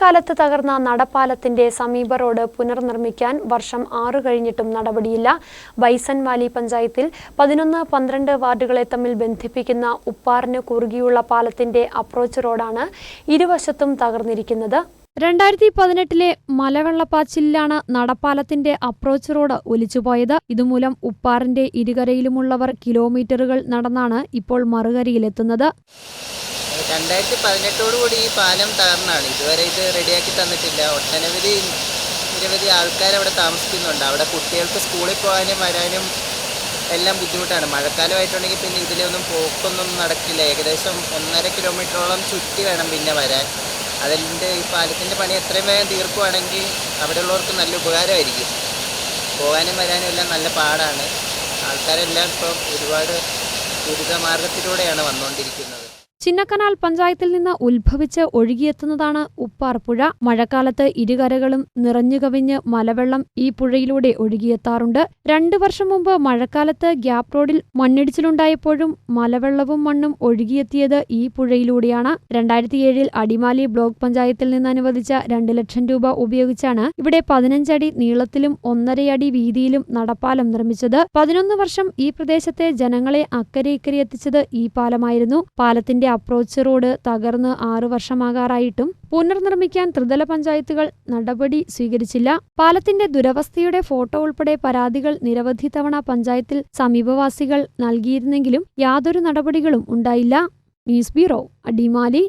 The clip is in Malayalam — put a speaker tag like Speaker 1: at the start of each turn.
Speaker 1: മഴക്കാലത്ത് തകർന്ന നടപ്പാലത്തിന്റെ സമീപ റോഡ് പുനർനിർമ്മിക്കാൻ വർഷം 6 കഴിഞ്ഞിട്ടും നടപടിയില്ല. ബൈസൺ വാലി പഞ്ചായത്തിൽ 11-12 വാർഡുകളെ തമ്മിൽ ബന്ധിപ്പിക്കുന്ന ഉപ്പാറിന് കുറുകിയുള്ള പാലത്തിന്റെ അപ്രോച്ച് റോഡാണ് ഇരുവശത്തും തകർന്നിരിക്കുന്നത്. 2018 മലവെള്ളപ്പാച്ചിലാണ് നടപ്പാലത്തിന്റെ അപ്രോച്ച് റോഡ് ഒലിച്ചുപോയത്. ഇതുമൂലം ഉപ്പാറിന്റെ ഇരുകരയിലുമുള്ളവർ കിലോമീറ്ററുകൾ നടന്നാണ് ഇപ്പോൾ മറുകരയിലെത്തുന്നത്.
Speaker 2: 2018 ഈ പാലം തകർന്നാണ്. ഇതുവരെ ഇത് റെഡിയാക്കി തന്നിട്ടില്ല. നിരവധി ആൾക്കാർ അവിടെ താമസിക്കുന്നുണ്ട്. അവിടെ കുട്ടികൾക്ക് സ്കൂളിൽ പോകാനും വരാനും എല്ലാം ബുദ്ധിമുട്ടാണ്. മഴക്കാലമായിട്ടുണ്ടെങ്കിൽ പിന്നെ ഇതിലൊന്നും പോക്കൊന്നും നടക്കില്ല. ഏകദേശം 1.5 കിലോമീറ്ററോളം ചുറ്റി വേണം പിന്നെ വരാൻ. അതിൻ്റെ ഈ പാലത്തിൻ്റെ പണി എത്രയും വേഗം തീർക്കുകയാണെങ്കിൽ അവിടെയുള്ളവർക്ക് നല്ല ഉപകാരമായിരിക്കും. പോകാനും വരാനും എല്ലാം നല്ല പാടാണ്. ആൾക്കാരെല്ലാം ഇപ്പം ഒരുപാട് ദുരിതമാർഗത്തിലൂടെയാണ് വന്നുകൊണ്ടിരിക്കുന്നത്.
Speaker 1: ചിന്നക്കനാൽ പഞ്ചായത്തിൽ നിന്ന് ഉത്ഭവിച്ച് ഒഴുകിയെത്തുന്നതാണ് ഉപ്പാർ പുഴ. മഴക്കാലത്ത് ഇരുകരകളും നിറഞ്ഞുകവിഞ്ഞ് മലവെള്ളം ഈ പുഴയിലൂടെ ഒഴുകിയെത്താറുണ്ട്. 2 വർഷം മുമ്പ് മഴക്കാലത്ത് ഗ്യാപ് റോഡിൽ മണ്ണിടിച്ചിലുണ്ടായപ്പോഴും മലവെള്ളവും മണ്ണും ഒഴുകിയെത്തിയത് ഈ പുഴയിലൂടെയാണ്. 2007 അടിമാലി ബ്ലോക്ക് പഞ്ചായത്തിൽ നിന്ന് അനുവദിച്ച 2 ലക്ഷം രൂപ ഉപയോഗിച്ചാണ് ഇവിടെ 15 അടി നീളത്തിലും 1.5 അടി വീതിയിലും നടപ്പാലം നിർമ്മിച്ചത്. 11 വർഷം ഈ പ്രദേശത്തെ ജനങ്ങളെ അക്കരെ ഇക്കരെ എത്തിച്ചത് ഈ പാലമായിരുന്നു. പാലത്തിന്റെ അപ്രോച്ച് റോഡ് തകർന്ന് 6 വർഷമാകാറായിട്ടും പുനർനിർമ്മിക്കാൻ ത്രിതല പഞ്ചായത്തുകൾ നടപടി സ്വീകരിച്ചില്ല. പാലത്തിന്റെ ദുരവസ്ഥയുടെ ഫോട്ടോ ഉൾപ്പെടെ പരാതികൾ നിരവധി തവണ പഞ്ചായത്തിൽ സമീപവാസികൾ നൽകിയിരുന്നെങ്കിലും യാതൊരു നടപടികളും ഉണ്ടായില്ല. News bureau, Adimali.